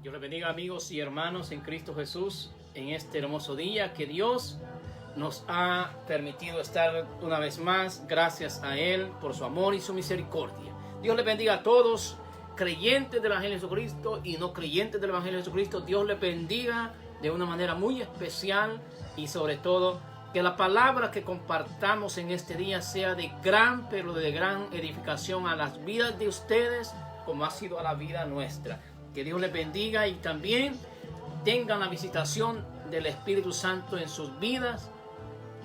Dios les bendiga, amigos y hermanos en Cristo Jesús, en este hermoso día que Dios nos ha permitido estar una vez más. Gracias a Él por su amor y su misericordia. Dios les bendiga a todos, creyentes del Evangelio de Jesucristo y no creyentes del Evangelio de Jesucristo. Dios les bendiga de una manera muy especial, y sobre todo que la palabra que compartamos en este día sea de gran, pero de gran edificación a las vidas de ustedes, como ha sido a la vida nuestra. Que Dios les bendiga y también tengan la visitación del Espíritu Santo en sus vidas,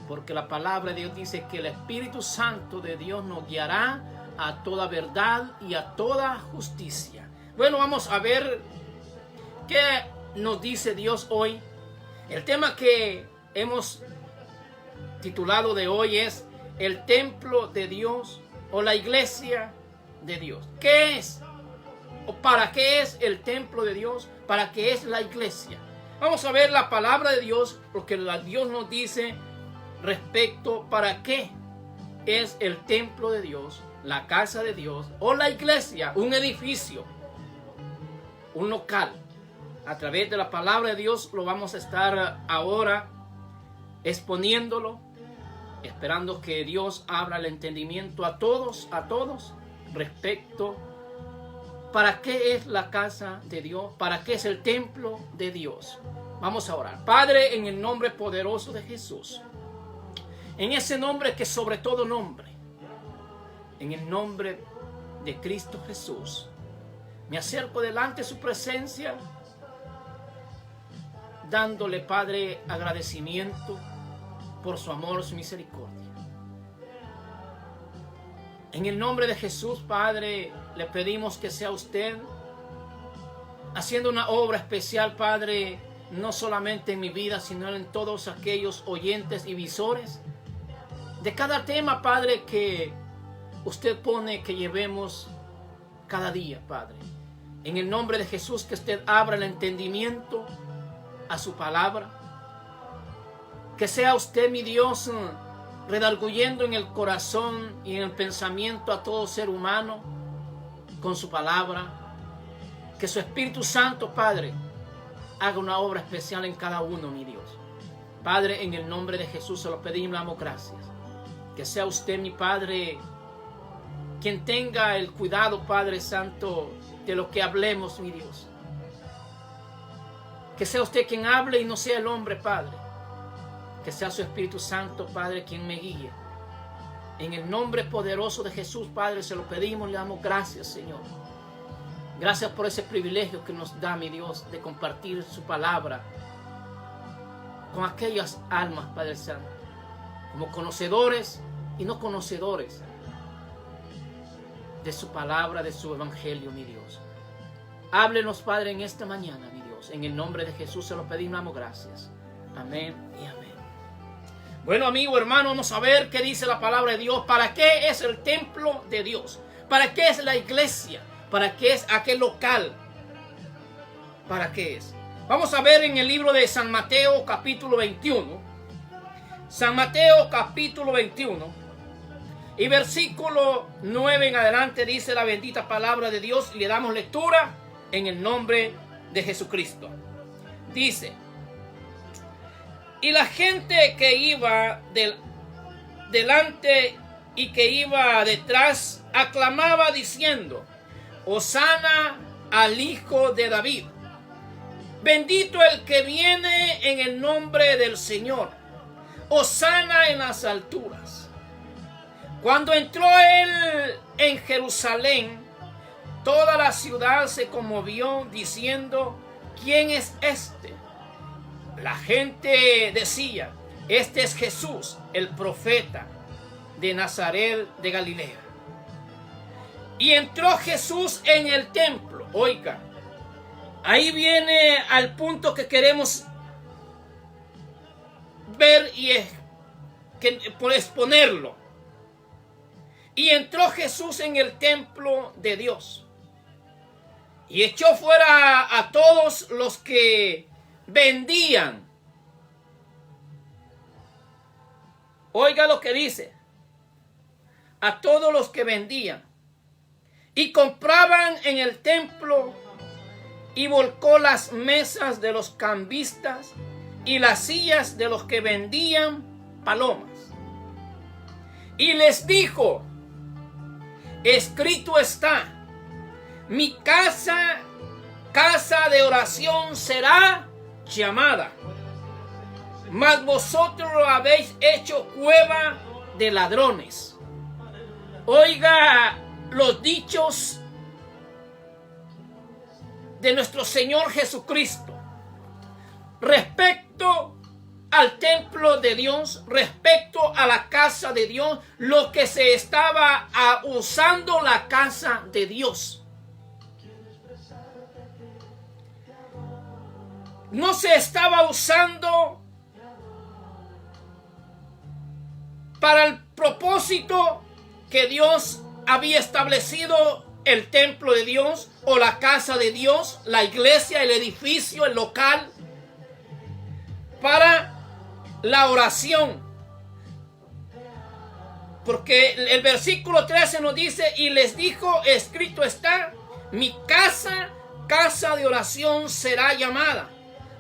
porque la palabra de Dios dice que el Espíritu Santo de Dios nos guiará a toda verdad y a toda justicia. Bueno, vamos a ver qué nos dice Dios hoy. El tema que hemos titulado de hoy es el templo de Dios o la iglesia de Dios. ¿Qué es? ¿O para qué es el templo de Dios? ¿Para qué es la iglesia? Vamos a ver la palabra de Dios, porque Dios nos dice respecto para qué es el templo de Dios, la casa de Dios o la iglesia, un edificio, un local. A través de la palabra de Dios lo vamos a estar ahora exponiéndolo, esperando que Dios abra el entendimiento a todos respecto para qué es la casa de Dios, para qué es el templo de Dios. Vamos a orar. Padre, en el nombre poderoso de Jesús, en ese nombre que sobre todo nombre, en el nombre de Cristo Jesús, me acerco delante de su presencia, dándole, Padre, agradecimiento por su amor, su misericordia. En el nombre de Jesús, Padre, le pedimos que sea usted haciendo una obra especial, Padre, no solamente en mi vida, sino en todos aquellos oyentes y visores de cada tema, Padre, que usted pone que llevemos cada día, Padre. En el nombre de Jesús, que usted abra el entendimiento a su palabra. Que sea usted, mi Dios, redarguyendo en el corazón y en el pensamiento a todo ser humano con su palabra. Que su Espíritu Santo, Padre, haga una obra especial en cada uno, mi Dios. Padre, en el nombre de Jesús se lo pedimos, le damos gracias. Que sea usted, mi Padre, quien tenga el cuidado, Padre Santo, de lo que hablemos, mi Dios. Que sea usted quien hable y no sea el hombre, Padre. Que sea su Espíritu Santo, Padre, quien me guíe. En el nombre poderoso de Jesús, Padre, se lo pedimos, le damos gracias, Señor. Gracias por ese privilegio que nos da, mi Dios, de compartir su palabra con aquellas almas, Padre Santo, como conocedores y no conocedores de su palabra, de su evangelio, mi Dios. Háblenos, Padre, en esta mañana, mi Dios. En el nombre de Jesús se lo pedimos, le damos gracias. Amén y amén. Bueno, amigo, hermano, vamos a ver qué dice la palabra de Dios. ¿Para qué es el templo de Dios? ¿Para qué es la iglesia? ¿Para qué es aquel local? ¿Para qué es? Vamos a ver en el libro de San Mateo, capítulo 21. San Mateo, capítulo 21. Y versículo 9 en adelante dice la bendita palabra de Dios. Y le damos lectura en el nombre de Jesucristo. Dice: y la gente que iba delante y que iba detrás aclamaba diciendo: Hosana al Hijo de David. Bendito el que viene en el nombre del Señor. Hosana en las alturas. Cuando entró él en Jerusalén, toda la ciudad se conmovió diciendo: ¿quién es este? La gente decía: este es Jesús, el profeta de Nazaret de Galilea. Y entró Jesús en el templo. Oiga, ahí viene al punto que queremos ver y por exponerlo. Y entró Jesús en el templo de Dios y echó fuera a todos los que vendían. Oiga lo que dice: a todos los que vendían y compraban en el templo, y volcó las mesas de los cambistas y las sillas de los que vendían palomas. Y les dijo: escrito está, mi casa, casa de oración será llamada, mas vosotros lo habéis hecho cueva de ladrones. Oiga los dichos de nuestro Señor Jesucristo respecto al templo de Dios, respecto a la casa de Dios, lo que se estaba usando la casa de Dios. No se estaba usando para el propósito que Dios había establecido, el templo de Dios o la casa de Dios, la iglesia, el edificio, el local, para la oración. Porque el versículo 13 nos dice: y les dijo, escrito está, mi casa, casa de oración será llamada,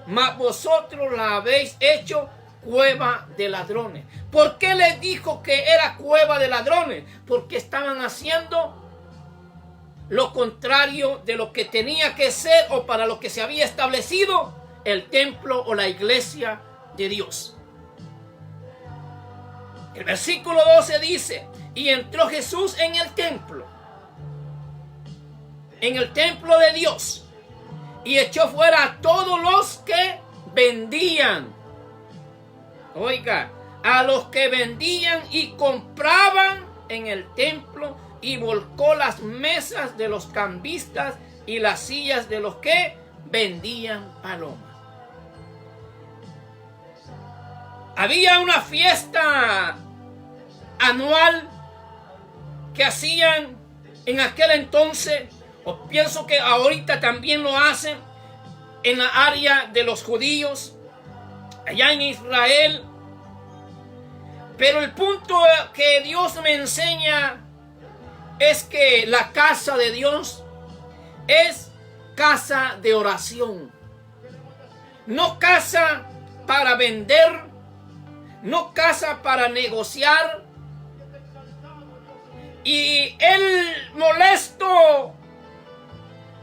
mas vosotros la habéis hecho cueva de ladrones. ¿Por qué les dijo que era cueva de ladrones? Porque estaban haciendo lo contrario de lo que tenía que ser o para lo que se había establecido el templo o la iglesia de Dios. El versículo 12 dice: y entró Jesús en el templo de Dios, y echó fuera a todos los que vendían. Oiga, a los que vendían y compraban en el templo, y volcó las mesas de los cambistas y las sillas de los que vendían palomas. Había una fiesta anual que hacían en aquel entonces, o pienso que ahorita también lo hacen en la área de los judíos, allá en Israel. Pero el punto que Dios me enseña es que la casa de Dios es casa de oración. No casa para vender, no casa para negociar. Y él molesto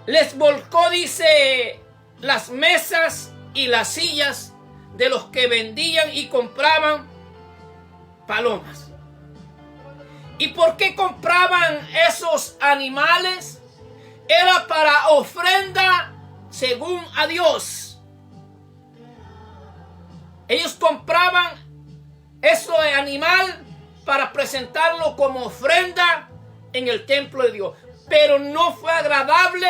les volcó, dice, las mesas y las sillas de los que vendían y compraban palomas. ¿Y por qué compraban esos animales? Era para ofrenda según a Dios. Ellos compraban ese animal para presentarlo como ofrenda en el templo de Dios. Pero no fue agradable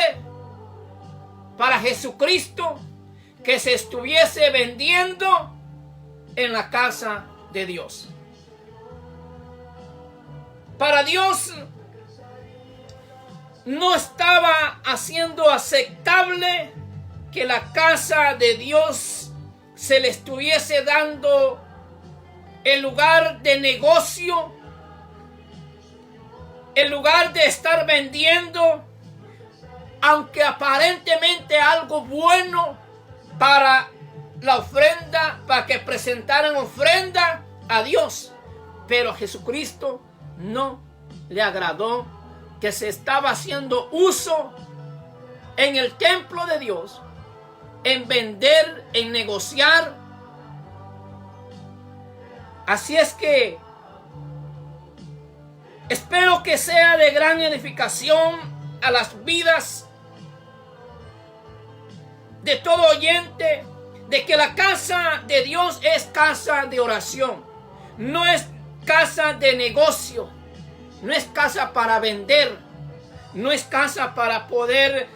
para Jesucristo que se estuviese vendiendo en la casa de Dios. Para Dios no estaba haciendo aceptable que la casa de Dios se le estuviese dando el lugar de negocio, el lugar de estar vendiendo, aunque aparentemente algo bueno para la ofrenda, para que presentaran ofrenda a Dios. Pero a Jesucristo no le agradó que se estaba haciendo uso en el templo de Dios, en vender, en negociar. Así es que espero que sea de gran edificación a las vidas de todo oyente, de que la casa de Dios es casa de oración, no es casa de negocio, no es casa para vender, no es casa para poder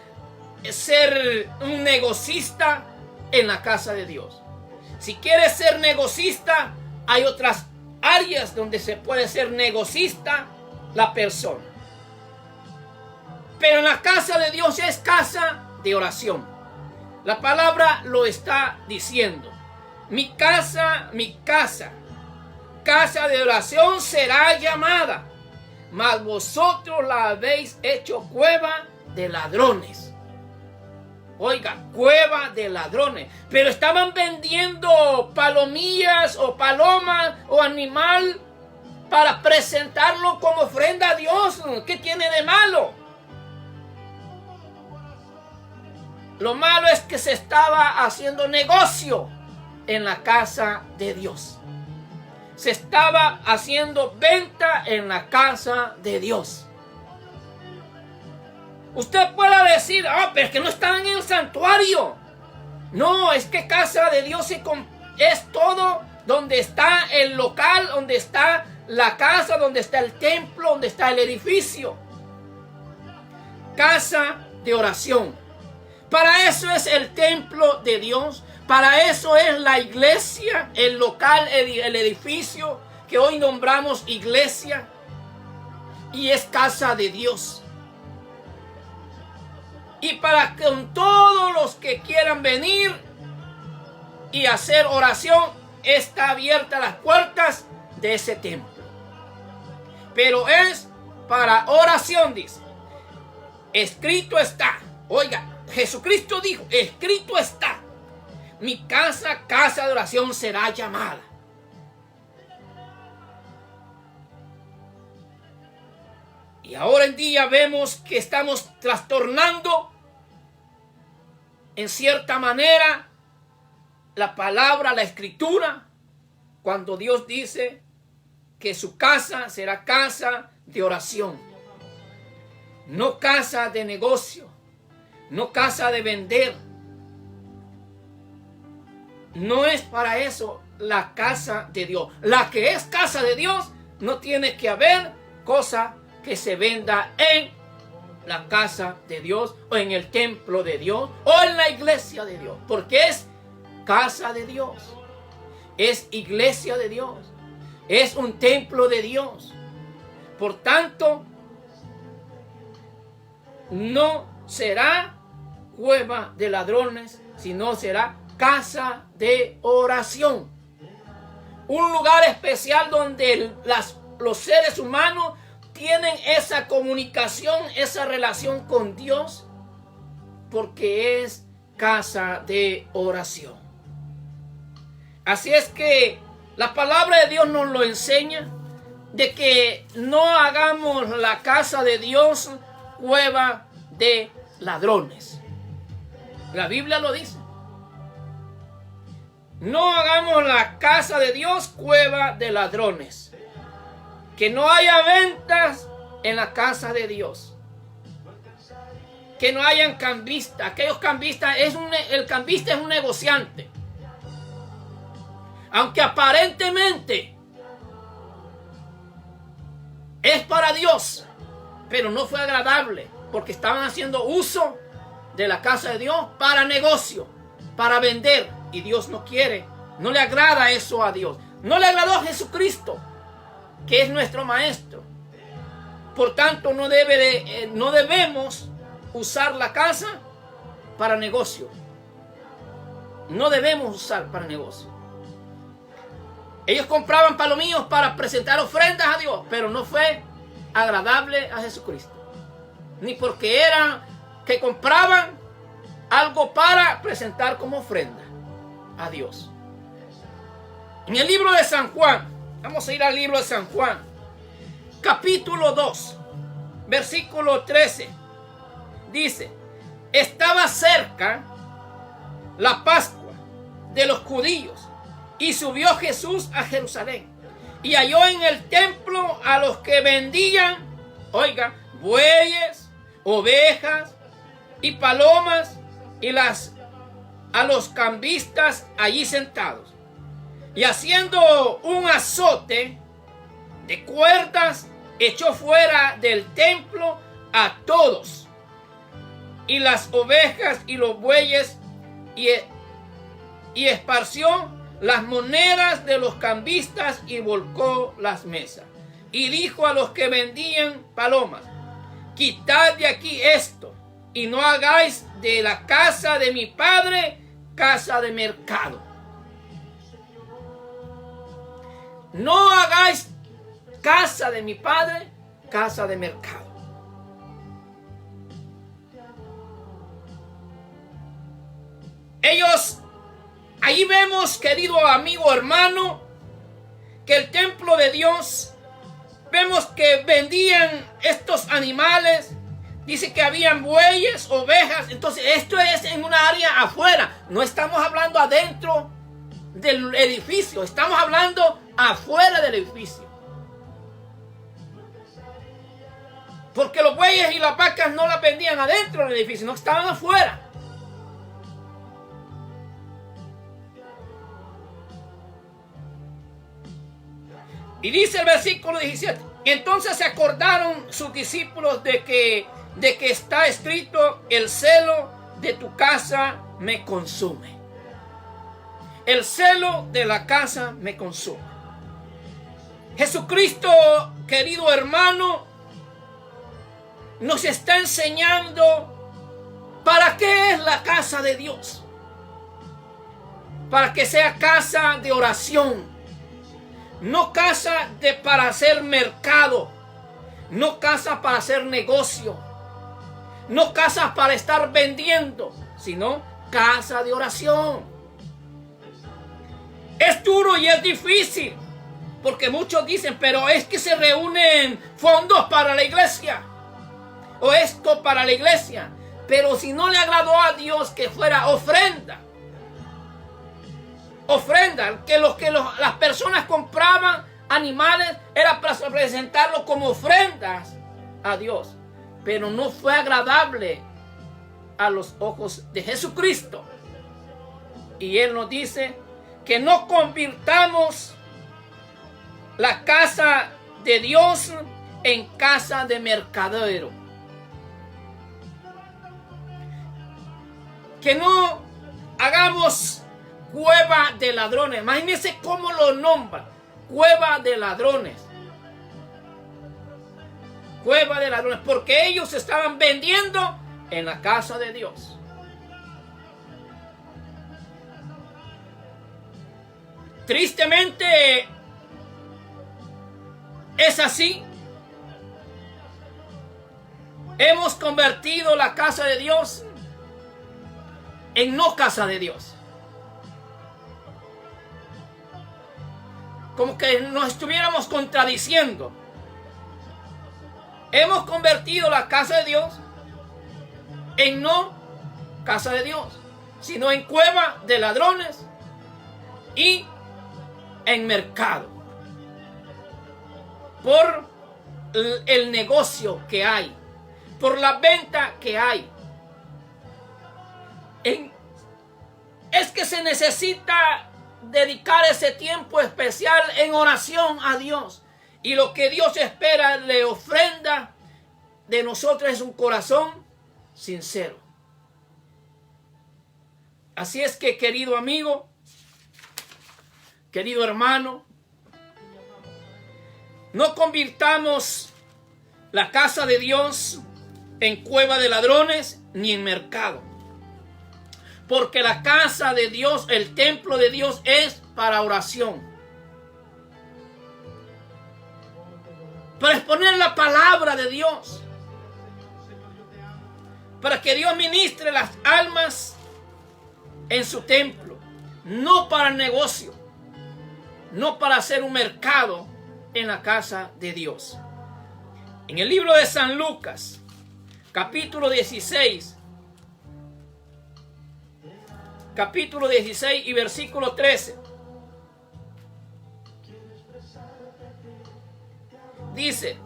ser un negocista en la casa de Dios. Si quieres ser negocista, hay otras áreas donde se puede ser negocista la persona. Pero en la casa de Dios es casa de oración. La palabra lo está diciendo. Mi casa, casa de oración será llamada, mas vosotros la habéis hecho cueva de ladrones. Oiga, cueva de ladrones. Pero estaban vendiendo palomillas o palomas o animal para presentarlo como ofrenda a Dios. ¿Qué tiene de malo? Lo malo es que se estaba haciendo negocio en la casa de Dios. Se estaba haciendo venta en la casa de Dios. Usted puede decir, pero es que no están en el santuario. No, es que casa de Dios es todo donde está el local, donde está la casa, donde está el templo, donde está el edificio. Casa de oración. Para eso es el templo de Dios. Para eso es la iglesia, el local, el edificio que hoy nombramos iglesia. Y es casa de Dios. Y para que con todos los que quieran venir y hacer oración, está abierta las puertas de ese templo. Pero es para oración, dice. Escrito está. Oiga, Jesucristo dijo, escrito está. Mi casa, casa de oración será llamada. Y ahora en día vemos que estamos trastornando en cierta manera la palabra, la escritura, cuando Dios dice que su casa será casa de oración. No casa de negocio, no casa de vender. No es para eso la casa de Dios. La que es casa de Dios, no tiene que haber cosa que se venda en la casa de Dios o en el templo de Dios o en la iglesia de Dios, porque es casa de Dios, es iglesia de Dios, es un templo de Dios. Por tanto, no será cueva de ladrones, sino será casa de oración, un lugar especial donde los seres humanos tienen esa comunicación, esa relación con Dios, porque es casa de oración. Así es que la palabra de Dios nos lo enseña, de que no hagamos la casa de Dios cueva de ladrones. La Biblia lo dice. No hagamos la casa de Dios cueva de ladrones. Que no haya ventas en la casa de Dios. Que no hayan cambistas. Aquellos cambistas, el cambista es un negociante. Aunque aparentemente es para Dios, pero no fue agradable, porque estaban haciendo uso de la casa de Dios para negocio, para vender. Y Dios no quiere, no le agrada eso a Dios. No le agradó a Jesucristo, que es nuestro maestro. Por tanto, no debemos usar la casa para negocio. No debemos usar para negocio. Ellos compraban palomillos para presentar ofrendas a Dios, pero no fue agradable a Jesucristo. Ni porque eran que compraban algo para presentar como ofrenda a Dios. En el libro de San Juan, vamos a ir al libro de San Juan, capítulo 2, versículo 13. Dice, estaba cerca la Pascua de los judíos y subió Jesús a Jerusalén y halló en el templo a los que vendían, oiga, bueyes, ovejas y palomas y a los cambistas allí sentados. Y haciendo un azote de cuerdas, echó fuera del templo a todos, y las ovejas y los bueyes, y esparció las monedas de los cambistas y volcó las mesas. Y dijo a los que vendían palomas, quitad de aquí esto, y no hagáis de la casa de mi padre casa de mercado. No hagáis casa de mi padre casa de mercado. Ahí vemos, querido amigo, hermano, que el templo de Dios, vemos que vendían estos animales. Dice que habían bueyes, ovejas. Entonces esto es en una área afuera. No estamos hablando adentro del edificio. Estamos hablando afuera del edificio. Porque los bueyes y las vacas no las vendían adentro del edificio, no, estaban afuera. Y dice el versículo 17: entonces se acordaron sus discípulos de que está escrito: el celo de tu casa me consume. El celo de la casa me consume. Jesucristo, querido hermano, nos está enseñando para qué es la casa de Dios. Para que sea casa de oración, no casa para hacer mercado, no casa para hacer negocio, no casa para estar vendiendo, sino casa de oración. Es duro y es difícil, porque muchos dicen: pero es que se reúnen fondos para la iglesia, o esto para la iglesia. Pero si no le agradó a Dios que fuera ofrenda, que las personas compraban animales era para presentarlos como ofrendas a Dios, pero no fue agradable a los ojos de Jesucristo. Y Él nos dice que no convirtamos la casa de Dios en casa de mercadero. Que no hagamos cueva de ladrones. Imagínense cómo lo nombran: cueva de ladrones. Cueva de ladrones, porque ellos estaban vendiendo en la casa de Dios. Tristemente es así. Hemos convertido la casa de Dios en no casa de Dios. Como que nos estuviéramos contradiciendo. Hemos convertido la casa de Dios en no casa de Dios, sino en cueva de ladrones y en mercado. Por el negocio que hay, por la venta que hay. Es que se necesita dedicar ese tiempo especial en oración a Dios. Y lo que Dios espera, le ofrenda de nosotros, es un corazón sincero. Así es que, querido amigo, querido hermano, no convirtamos la casa de Dios en cueva de ladrones ni en mercado. Porque la casa de Dios, el templo de Dios, es para oración. Para exponer la palabra de Dios. Para que Dios ministre las almas en su templo. No para el negocio. No para hacer un mercado en la casa de Dios. En el libro de San Lucas, capítulo 16. Capítulo 16 y versículo 13. Dice: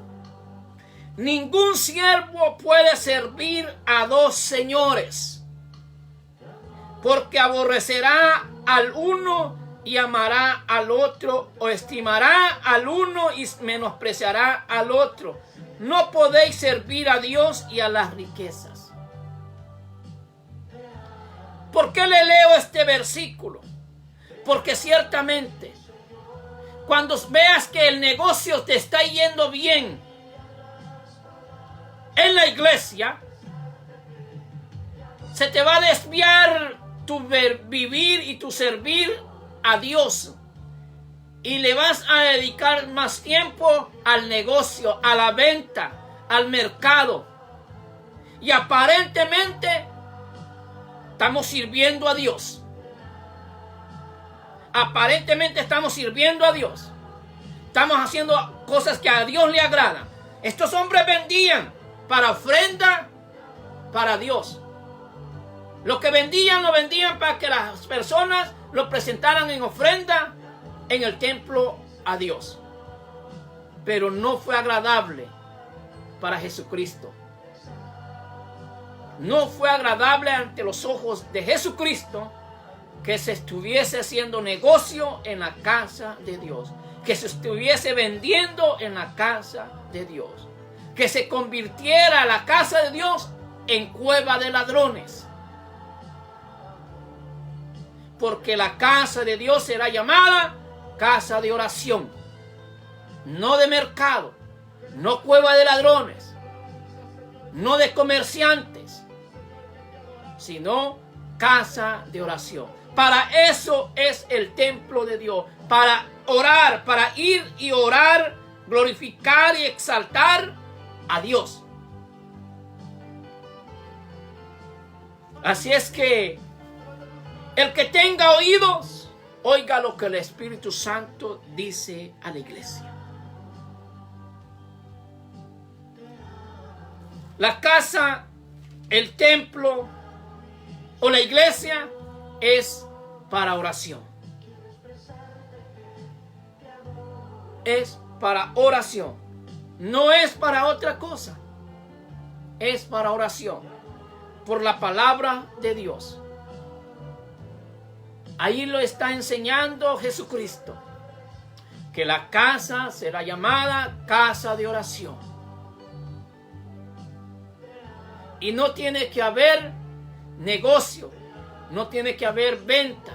ningún siervo puede servir a dos señores, porque aborrecerá al uno y amará al otro, o estimará al uno y menospreciará al otro. No podéis servir a Dios y a las riquezas. ¿Por qué le leo este versículo? Porque ciertamente, cuando veas que el negocio te está yendo bien en la iglesia, se te va a desviar tu vivir y tu servir a Dios. Y le vas a dedicar más tiempo al negocio, a la venta, al mercado. Y aparentemente estamos sirviendo a Dios. aparentemente estamos sirviendo a Dios. Estamos haciendo cosas que a Dios le agradan. Estos hombres vendían para ofrenda para Dios. Lo que vendían, lo vendían para que las personas lo presentaran en ofrenda en el templo a Dios. Pero no fue agradable para Jesucristo. No fue agradable ante los ojos de Jesucristo que se estuviese haciendo negocio en la casa de Dios, que se estuviese vendiendo en la casa de Dios, que se convirtiera la casa de Dios en cueva de ladrones. Porque la casa de Dios será llamada casa de oración, no de mercado, no cueva de ladrones, no de comerciantes, sino casa de oración. Para eso es el templo de Dios, para orar, para ir y orar, glorificar y exaltar a Dios. Así es que el que tenga oídos, oiga lo que el Espíritu Santo dice a la iglesia. La casa, el templo o la iglesia es para oración. Es para oración. No es para otra cosa. Es para oración. Por la palabra de Dios. Ahí lo está enseñando Jesucristo. Que la casa será llamada casa de oración. Y no tiene que haber negocio. No tiene que haber venta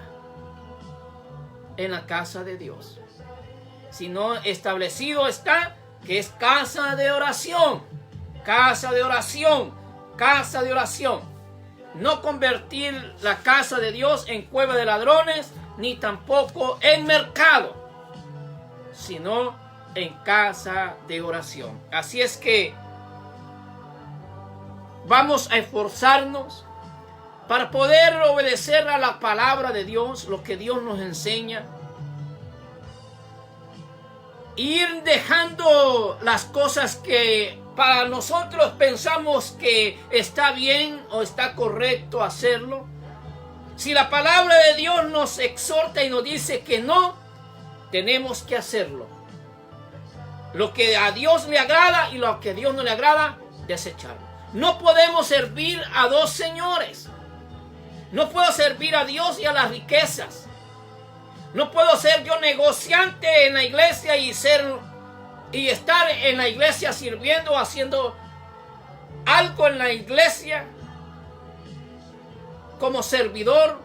en la casa de Dios. Sino establecido está que es casa de oración. Casa de oración. Casa de oración. No convertir la casa de Dios en cueva de ladrones, ni tampoco en mercado, sino en casa de oración. Así es que vamos a esforzarnos para poder obedecer a la palabra de Dios, lo que Dios nos enseña. Ir dejando las cosas que para nosotros pensamos que está bien o está correcto hacerlo. Si la palabra de Dios nos exhorta y nos dice que no, tenemos que hacerlo. Lo que a Dios le agrada y lo que a Dios no le agrada, desecharlo. No podemos servir a dos señores. No puedo servir a Dios y a las riquezas. No puedo ser yo negociante en la iglesia y estar en la iglesia sirviendo, haciendo algo en la iglesia como servidor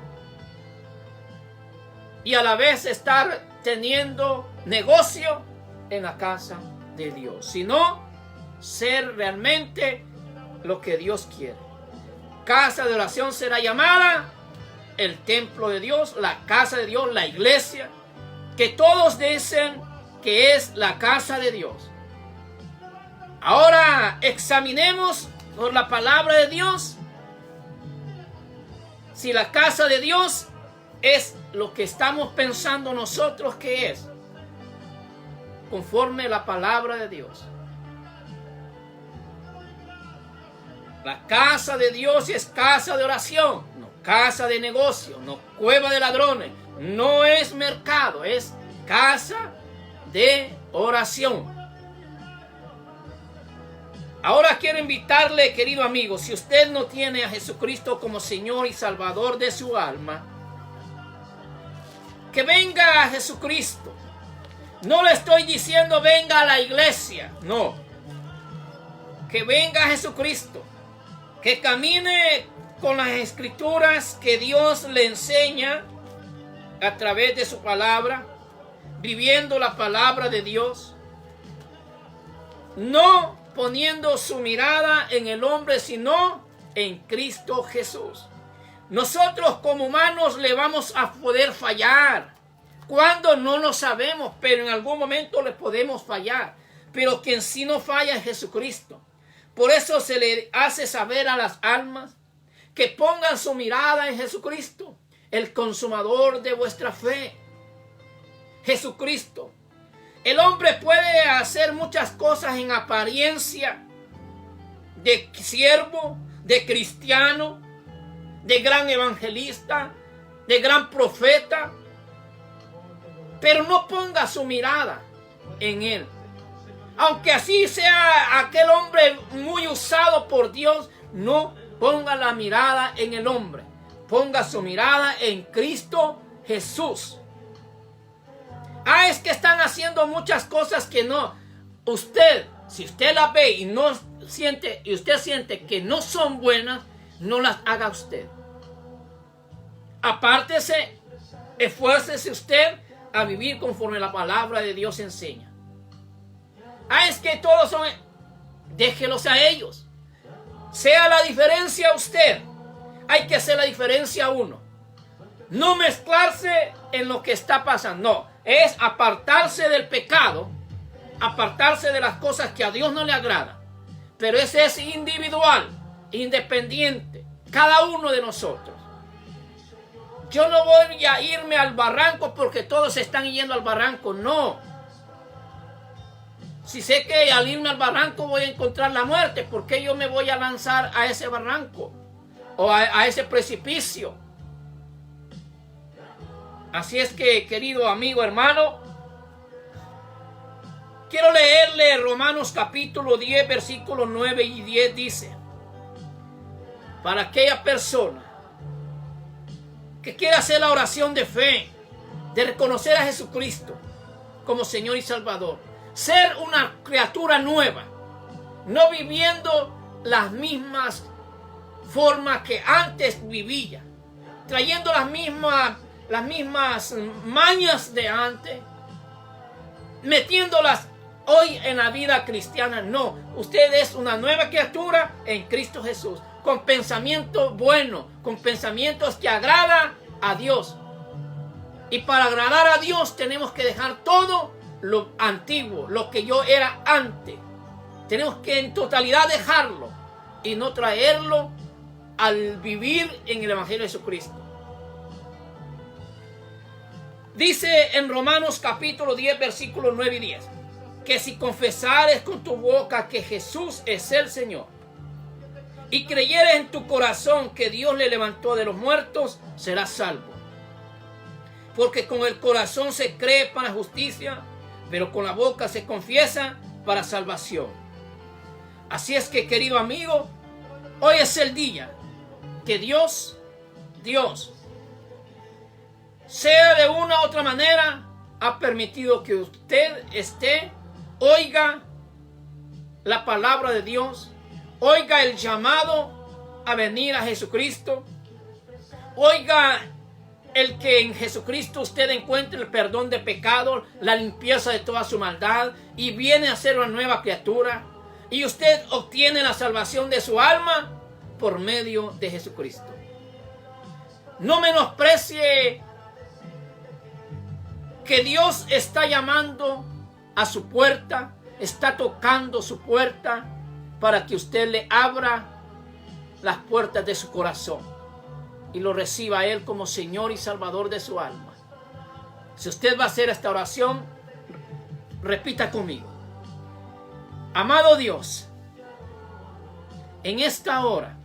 y a la vez estar teniendo negocio en la casa de Dios, sino ser realmente lo que Dios quiere. Casa de oración será llamada el templo de Dios, la casa de Dios, la iglesia, que todos dicen que es la casa de Dios. Ahora examinemos por la palabra de Dios si la casa de Dios es lo que estamos pensando nosotros que es, conforme la palabra de Dios. La casa de Dios es casa de oración, no casa de negocio, no cueva de ladrones, no es mercado, es casa de oración. Ahora quiero invitarle, querido amigo, si usted no tiene a Jesucristo como Señor y Salvador de su alma, que venga a Jesucristo. No le estoy diciendo venga a la iglesia, no. Que venga a Jesucristo, que camine con las escrituras que Dios le enseña a través de su palabra, viviendo la palabra de Dios, no poniendo su mirada en el hombre, sino en Cristo Jesús. Nosotros como humanos le vamos a poder fallar. Cuando no lo sabemos, pero en algún momento le podemos fallar. Pero quien sí no falla es Jesucristo. Por eso se le hace saber a las almas que pongan su mirada en Jesucristo, el consumador de vuestra fe. Jesucristo. El hombre puede hacer muchas cosas en apariencia de siervo, de cristiano, de gran evangelista, de gran profeta, pero no ponga su mirada en él. Aunque así sea aquel hombre muy usado por Dios, no ponga la mirada en el hombre. Ponga su mirada en Cristo Jesús. Es que están haciendo muchas cosas que no. Usted, si usted las ve y no siente, y usted siente que no son buenas, no las haga usted. Apártese, esfuércese usted a vivir conforme la palabra de Dios enseña. Es que todos son... Déjelos a ellos. Sea la diferencia usted. Hay que hacer la diferencia uno. No mezclarse en lo que está pasando. No, es apartarse del pecado. Apartarse de las cosas que a Dios no le agrada. Pero ese es individual, independiente. Cada uno de nosotros. Yo no voy a irme al barranco porque todos están yendo al barranco. No. Si sé que al irme al barranco voy a encontrar la muerte, ¿por qué yo me voy a lanzar a ese barranco? O a ese precipicio. Así es que, querido amigo, hermano, quiero leerle Romanos capítulo 10, versículos 9 y 10, dice: para aquella persona que quiera hacer la oración de fe, de reconocer a Jesucristo como Señor y Salvador, ser una criatura nueva, no viviendo las mismas formas que antes vivía, trayendo las mismas mañas de antes, metiéndolas hoy en la vida cristiana. No, usted es una nueva criatura en Cristo Jesús, con pensamientos buenos, con pensamientos que agradan a Dios. Y para agradar a Dios tenemos que dejar todo lo antiguo, lo que yo era antes. Tenemos que en totalidad dejarlo y no traerlo al vivir en el Evangelio de Jesucristo. Dice en Romanos capítulo 10, versículos 9 y 10, que si confesares con tu boca que Jesús es el Señor y creyeres en tu corazón que Dios le levantó de los muertos, serás salvo. Porque con el corazón se cree para justicia, pero con la boca se confiesa para salvación. Así es que, querido amigo, hoy es el día que Dios, sea de una u otra manera, ha permitido que usted oiga la palabra de Dios, oiga el llamado a venir a Jesucristo, oiga el que en Jesucristo usted encuentre el perdón de pecados, la limpieza de toda su maldad y viene a ser una nueva criatura, y usted obtiene la salvación de su alma por medio de Jesucristo. No menosprecie que Dios está llamando a su puerta, está tocando su puerta para que usted le abra las puertas de su corazón y lo reciba a Él como Señor y Salvador de su alma. Si usted va a hacer esta oración, repita conmigo: amado Dios, en esta hora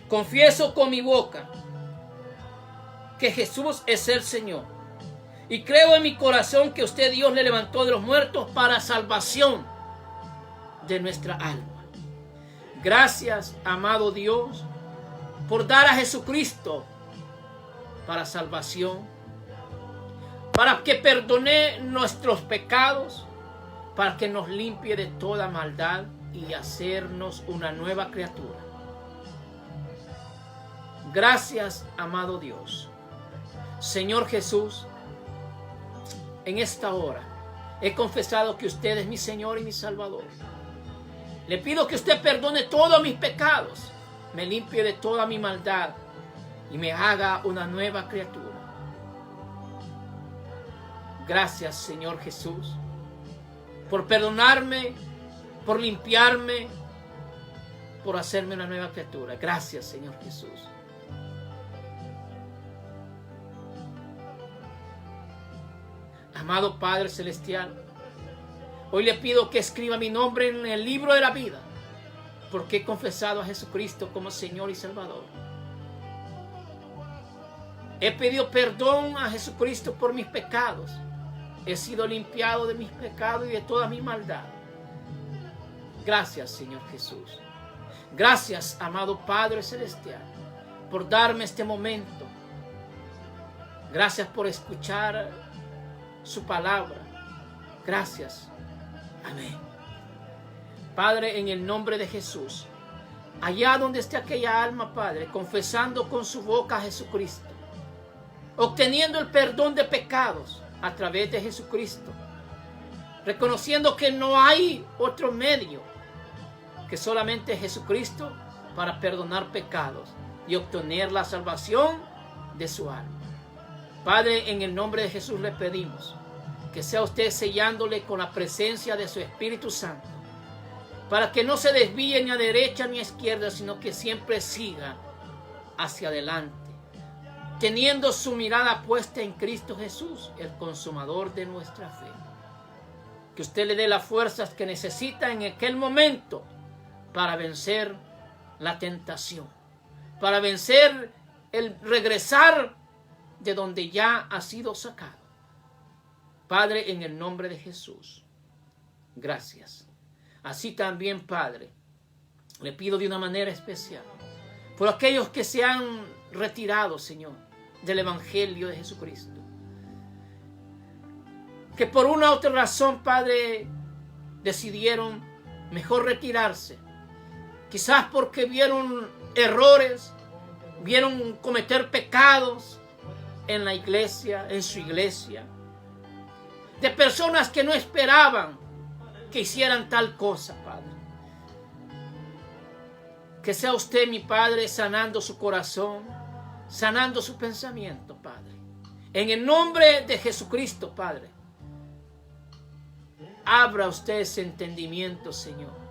confieso con mi boca que Jesús es el Señor y creo en mi corazón que usted, Dios, le levantó de los muertos para salvación de nuestra alma. Gracias, amado Dios, por dar a Jesucristo para salvación, para que perdone nuestros pecados, para que nos limpie de toda maldad y hacernos una nueva criatura. Gracias, amado Dios. Señor Jesús, en esta hora he confesado que usted es mi Señor y mi Salvador. Le pido que usted perdone todos mis pecados, me limpie de toda mi maldad y me haga una nueva criatura. Gracias, Señor Jesús, por perdonarme, por limpiarme, por hacerme una nueva criatura. Gracias, Señor Jesús. Amado Padre Celestial, hoy le pido que escriba mi nombre en el libro de la vida, porque he confesado a Jesucristo como Señor y Salvador. He pedido perdón a Jesucristo por mis pecados. He sido limpiado de mis pecados y de toda mi maldad. Gracias, Señor Jesús. Gracias, amado Padre Celestial, por darme este momento. Gracias por escuchar su palabra. Gracias. Amén. Padre, en el nombre de Jesús, allá donde esté aquella alma, Padre, confesando con su boca a Jesucristo, obteniendo el perdón de pecados a través de Jesucristo, reconociendo que no hay otro medio que solamente Jesucristo para perdonar pecados y obtener la salvación de su alma. Padre, en el nombre de Jesús le pedimos que sea usted sellándole con la presencia de su Espíritu Santo, para que no se desvíe ni a derecha ni a izquierda, sino que siempre siga hacia adelante, teniendo su mirada puesta en Cristo Jesús, el consumador de nuestra fe. Que usted le dé las fuerzas que necesita en aquel momento para vencer la tentación, para vencer el regresar de donde ya ha sido sacado. Padre, en el nombre de Jesús, gracias. Así también, Padre, le pido de una manera especial por aquellos que se han retirado, Señor, del Evangelio de Jesucristo, que por una u otra razón, Padre, decidieron mejor retirarse, quizás porque vieron errores, vieron cometer pecados en la iglesia, en su iglesia, de personas que no esperaban que hicieran tal cosa, Padre. Que sea usted, mi Padre, sanando su corazón, sanando su pensamiento, Padre. En el nombre de Jesucristo, Padre, abra usted ese entendimiento, Señor.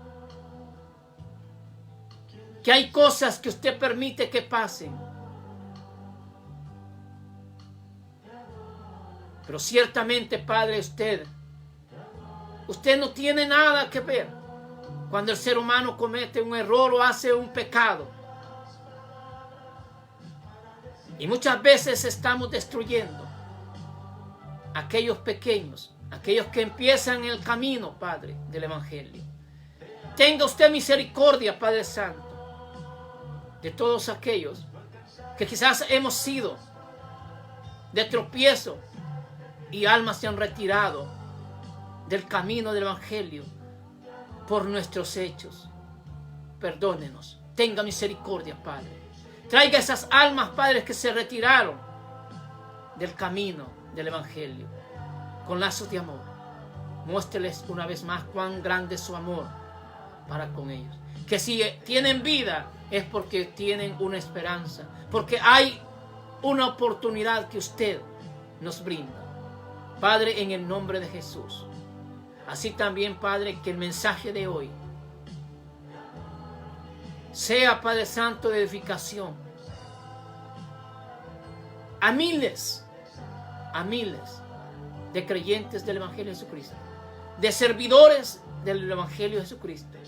Que hay cosas que usted permite que pasen, pero ciertamente, Padre, usted no tiene nada que ver cuando el ser humano comete un error o hace un pecado. Y muchas veces estamos destruyendo a aquellos pequeños, aquellos que empiezan el camino, Padre, del Evangelio. Tenga usted misericordia, Padre Santo, de todos aquellos que quizás hemos sido de tropiezo y almas se han retirado del camino del Evangelio por nuestros hechos. Perdónenos, tenga misericordia, Padre. Traiga esas almas, Padre, que se retiraron del camino del Evangelio con lazos de amor. Muéstreles una vez más cuán grande es su amor para con ellos. Que si tienen vida es porque tienen una esperanza, porque hay una oportunidad que usted nos brinda. Padre, en el nombre de Jesús. Así también, Padre, que el mensaje de hoy sea, Padre Santo, de edificación a miles de creyentes del Evangelio de Jesucristo, de servidores del Evangelio de Jesucristo,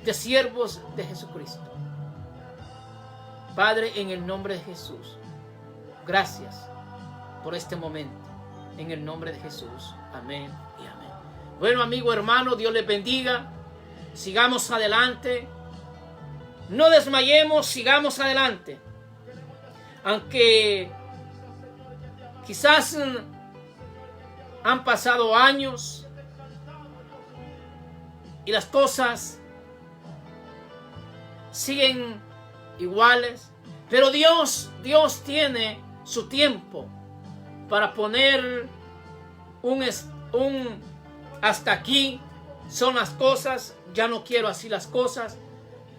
de siervos de Jesucristo. Padre, en el nombre de Jesús, gracias por este momento. En el nombre de Jesús. Amén y amén. Bueno, amigo, hermano, Dios les bendiga. Sigamos adelante. No desmayemos, sigamos adelante. Aunque quizás han pasado años y las cosas siguen iguales, pero Dios tiene su tiempo para poner un hasta aquí son las cosas, ya no quiero así las cosas.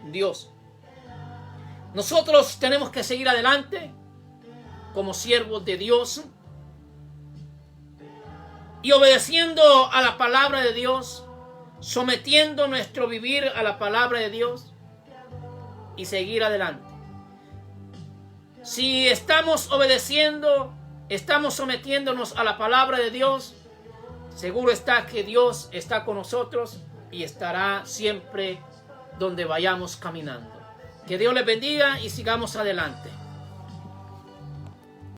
Dios. Nosotros tenemos que seguir adelante como siervos de Dios y obedeciendo a la palabra de Dios, sometiendo nuestro vivir a la palabra de Dios y seguir adelante. Si estamos obedeciendo estamos sometiéndonos a la palabra de Dios, seguro está que Dios está con nosotros y estará siempre donde vayamos caminando. Que Dios les bendiga y sigamos adelante.